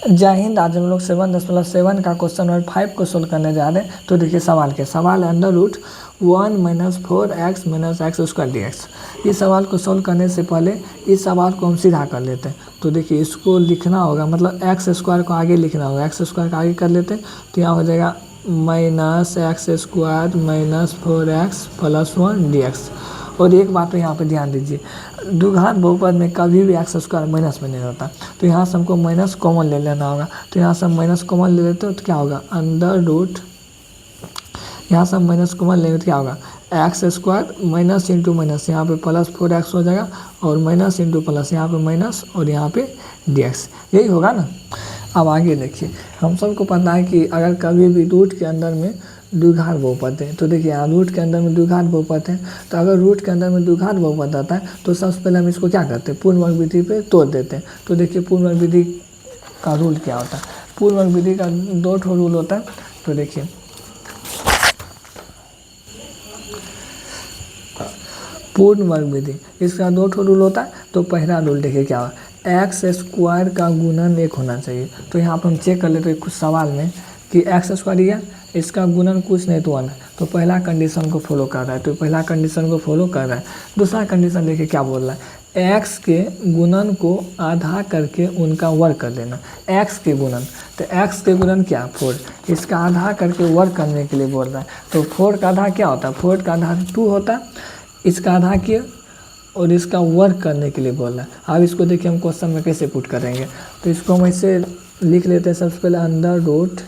जय हिंद। आज हम लोग 7.7 का क्वेश्चन नंबर 5 को सोल्व करने जा रहे हैं। तो देखिए सवाल है under root 1 minus 4x minus X square D X. इस सवाल को सोल्व करने से पहले इस सवाल को हम सीधा कर लेते हैं। तो देखिए इसको लिखना होगा, मतलब एक्स स्क्वायर को आगे लिखना होगा। एक्स स्क्वायर को आगे कर लेते हैं तो यहाँ हो जाएगा minus X square minus 4x plus 1 D x. और एक बात तो यहाँ पे ध्यान दीजिए, द्विघात बहुपद में कभी भी एक्स स्क्वायर माइनस में नहीं होता। तो यहाँ से हमको माइनस कॉमन ले लेना होगा। तो यहाँ से हम माइनस कॉमन ले लेते हो तो क्या होगा अंडर रूट, यहाँ से हम माइनस कॉमन लेंगे तो क्या होगा x square minus into minus, यहाँ पे प्लस 4x हो जाएगा और माइनस इंटू प्लस, यहाँ पे माइनस और यहाँ पे dx, यही होगा ना। अब आगे देखिए, हम सबको पता है कि अगर कभी भी रूट के अंदर में द्विघात बहुपद है, तो देखिए यहाँ रूट के अंदर में द्विघात बहुपद है। तो अगर रूट के अंदर में द्विघात बहुपद आता है तो सबसे पहले हम इसको क्या करते हैं, पूर्ण वर्ग विधि पे तोड़ देते हैं। तो देखिए पूर्ण वर्ग विधि का रूल क्या होता है। पूर्ण वर्ग विधि का 2 ठो रूल होता है। तो देखिए पूर्ण वर्ग विधि, इसका 2 ठो रूल होता है। तो पहला रूल देखिए क्या हुआ, एक्स स्क्वायर का गुणन 1 होना चाहिए। तो यहाँ पर हम चेक कर लेते हैं कुछ सवाल में कि एक्स स्क्वायर दिया, इसका गुणन कुछ नहीं तो 1 है। तो पहला कंडीशन को फॉलो कर रहा है, तो पहला कंडीशन को फॉलो कर रहा है। दूसरा कंडीशन देखिए क्या बोल रहा है, एक्स के गुणन को आधा करके उनका वर्ग कर देना। एक्स के गुणन, तो एक्स के गुणन क्या 4, इसका आधा करके वर्ग करने के लिए बोल रहा है। तो 4 का आधा क्या होता है, 4 का आधा 2 होता है, इसका आधा किया और इसका वर्क करने के लिए बोल रहा है। अब इसको देखिए हम क्वेश्चन में कैसे पुट करेंगे। तो इसको हम ऐसे लिख लेते हैं, सबसे पहले अंडर रूट,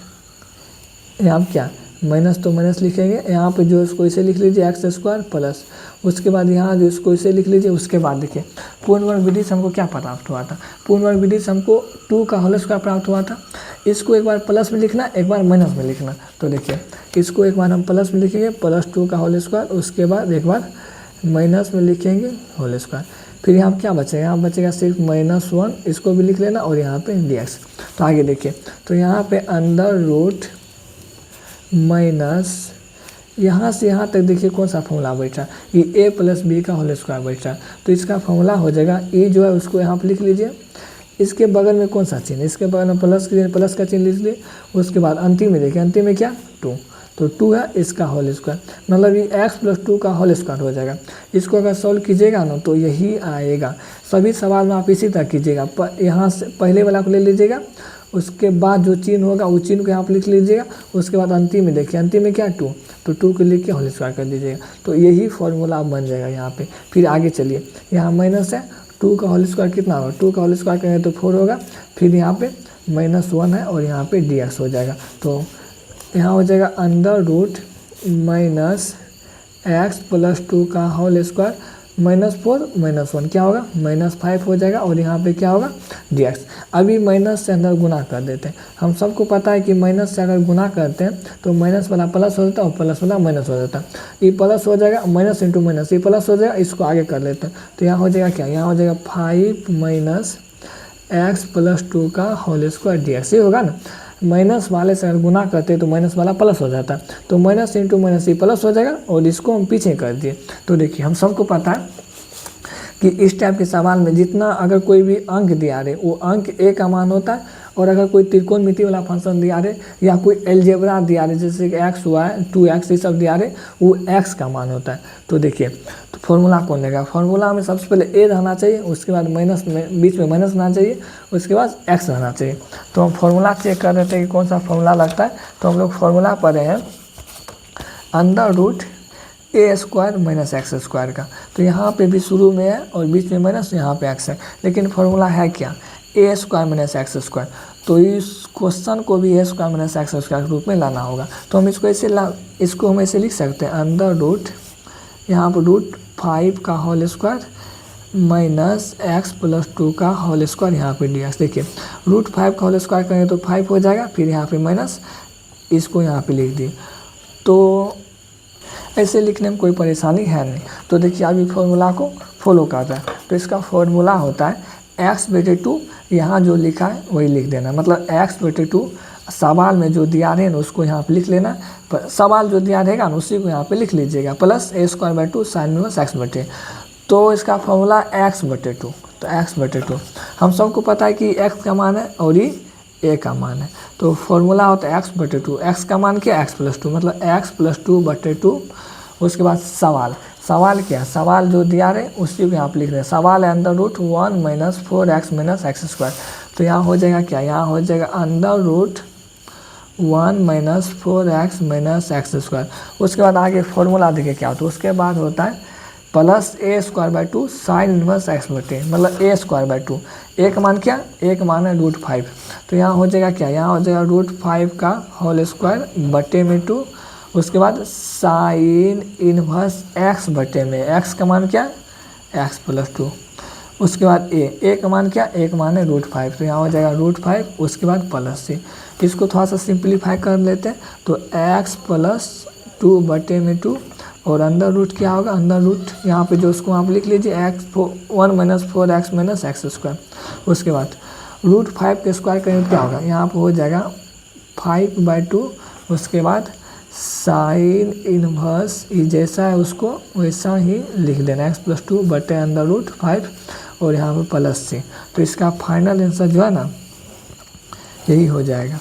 यहाँ क्या माइनस तो माइनस लिखेंगे, यहाँ पे जो इसको इसे लिख लीजिए एक्स स्क्वायर प्लस, उसके बाद यहाँ जो इसको इसे लिख लीजिए। उसके बाद देखिए पूर्ण वर्ग विधि से हमको क्या प्राप्त हुआ था, पूर्ण वर्ग विधि से हमको 2 का होल स्क्वायर प्राप्त हुआ था। इसको एक बार प्लस में लिखना, एक बार माइनस में लिखना। तो देखिए इसको एक बार हम प्लस में लिखेंगे प्लस 2 का होल स्क्वायर, उसके बाद एक बार माइनस में लिखेंगे होल स्क्वायर। फिर यहाँ क्या बचेगा, यहाँ बचेगा सिर्फ -1, इसको भी लिख लेना और यहाँ पे dx। तो आगे देखिए, तो यहाँ पे अंडर रूट माइनस, यहाँ से यहाँ तक देखिए कौन सा फॉर्मूला बैठा, ये a प्लस बी का होल स्क्वायर बैठा। तो इसका फॉर्मूला हो जाएगा e जो है उसको यहाँ पे लिख लीजिए, इसके बगल में कौन सा चिन्ह, इसके बगल में प्लस का चिन्ह लिख लीजिए। उसके बाद अंतिम में देखिए, अंतिम में क्या 2, तो 2 है इसका होल स्क्वायर, मतलब ये x प्लस 2 का होल स्क्वायर हो जाएगा। इसको अगर सॉल्व कीजिएगा ना तो यही आएगा। सभी सवाल में आप इसी तरह कीजिएगा, यहाँ से पहले वाला को ले लीजिएगा, उसके बाद जो चिन्ह होगा वो चिन्ह को यहाँ पर लिख लीजिएगा। उसके बाद अंतिम में देखिए, अंतिम में क्या 2, तो 2 को लिख के होल स्क्वायर कर दीजिएगा। तो यही फॉर्मूला बन जाएगा यहाँ पे। फिर आगे चलिए, यहाँ माइनस है, 2 का होल स्क्वायर कितना होगा, 2 का होल स्क्वायर करेंगे तो 4 होगा। फिर यहाँ पे -1 है और यहाँ पे dx हो जाएगा। तो यहाँ हो जाएगा under root minus X plus 2 का होल स्क्वायर -4 -1 क्या होगा -5 हो जाएगा। और यहाँ पे क्या होगा dx। अभी माइनस से अंदर गुना कर देते हैं। हम सबको पता है कि माइनस से अगर गुना करते हैं तो माइनस वाला प्लस हो जाता है और प्लस वाला माइनस हो जाता है। ये प्लस हो जाएगा, माइनस इंटू माइनस, ये प्लस हो जाएगा। इसको आगे कर लेते हैं तो यहाँ हो जाएगा क्या, यहाँ हो जाएगा 5 माइनस एक्स प्लस 2 का होल स्क्वायर dx। ये होगा ना, माइनस वाले से अगर गुना करते हैं तो माइनस वाला प्लस हो जाता है। तो माइनस इंटू माइनस ये प्लस हो जाएगा और इसको हम पीछे कर दिए। तो देखिए हम सबको पता है कि इस टाइप के सवाल में जितना अगर कोई भी अंक दिया रहे वो अंक a का मान होता है। और अगर कोई त्रिकोणमिति वाला फंक्शन दिया रहे या कोई एलजेब्रा दिया रहे, जैसे कि x y 2x ये सब दिया रहे, वो x का मान होता है। तो देखिए तो फॉर्मूला कौन लेगा, फॉर्मूला में सबसे पहले a रहना चाहिए, उसके बाद माइनस में बीच में माइनस रहना चाहिए, उसके बाद x रहना चाहिए। तो हम फॉर्मूला चेक कर रहे थे कि कौन सा फॉर्मूला लगता है। तो हम लोग फॉर्मूला पढ़े हैं under root a square minus X square का। तो यहाँ पे भी शुरू में है और बीच में माइनस, यहाँ पे x है, लेकिन फॉर्मूला है क्या a square minus X square. तो इस क्वेश्चन को भी a square minus X square के रूप में लाना होगा। तो हम इसको हम ऐसे लिख सकते हैं अंडर रूट, यहाँ पर रूट 5 का whole square minus X plus 2 का होल स्क्वायर, यहाँ पे dx। देखिए रूट 5 का होल स्क्वायर करेंगे तो 5 हो जाएगा, फिर यहाँ पे माइनस, इसको यहाँ पे लिख दिए। तो ऐसे लिखने में कोई परेशानी है नहीं। तो देखिए अभी फॉर्मूला को फॉलो कर रहा है। तो इसका फॉर्मूला होता है x/2, यहाँ जो लिखा है वही लिख देना, मतलब x/2 सवाल में जो दिया रहे ना उसको यहाँ पे लिख लेना, सवाल जो दिया रहेगा ना उसी को यहाँ पे लिख लीजिएगा, प्लस a²/2 sin -x/। तो इसका फॉर्मूला x/2, तो x/2 हम सबको पता है कि x का मान है और ये ए का मान है। तो फॉर्मूला होता है x/2, x का मान क्या x+2 मतलब x+2/2। उसके बाद सवाल क्या है, सवाल जो दिया रहे उसी को यहाँ पर लिख रहे हैं। सवाल है √1 - 4x - x²। तो यहाँ हो जाएगा क्या, यहाँ हो जाएगा √1 - 4x - x²। उसके बाद आगे फॉर्मूला देखिए क्या होता है, उसके बाद होता है +a² sin इनवर्स x/2 मतलब a²/2। ए का मान क्या, ए का मान है √5। तो यहाँ हो जाएगा क्या, यहाँ हो जाएगा √5 का होल स्क्वायर बटे में 2। उसके बाद साइन इनवर्स x/x का मान क्या, x+2। उसके बाद ए का मान क्या, ए का मान है √5। तो यहाँ हो जाएगा √5 उसके बाद +c। इसको थोड़ा सा सिंप्लीफाई कर लेते हैं तो x+2/2 और अंदर रूट क्या होगा, अंदर रूट यहाँ पे जो उसको आप लिख लीजिए x1 - 4x - x²। उसके बाद √5 के स्क्वायर करेंगे तो क्या होगा, यहाँ पे हो जाएगा 5/2। उसके बाद साइन इनवर्स जैसा है उसको वैसा ही लिख देना x+2 बटे अंदर √5 और यहाँ पे +c। तो इसका फाइनल आंसर जो है ना यही हो जाएगा।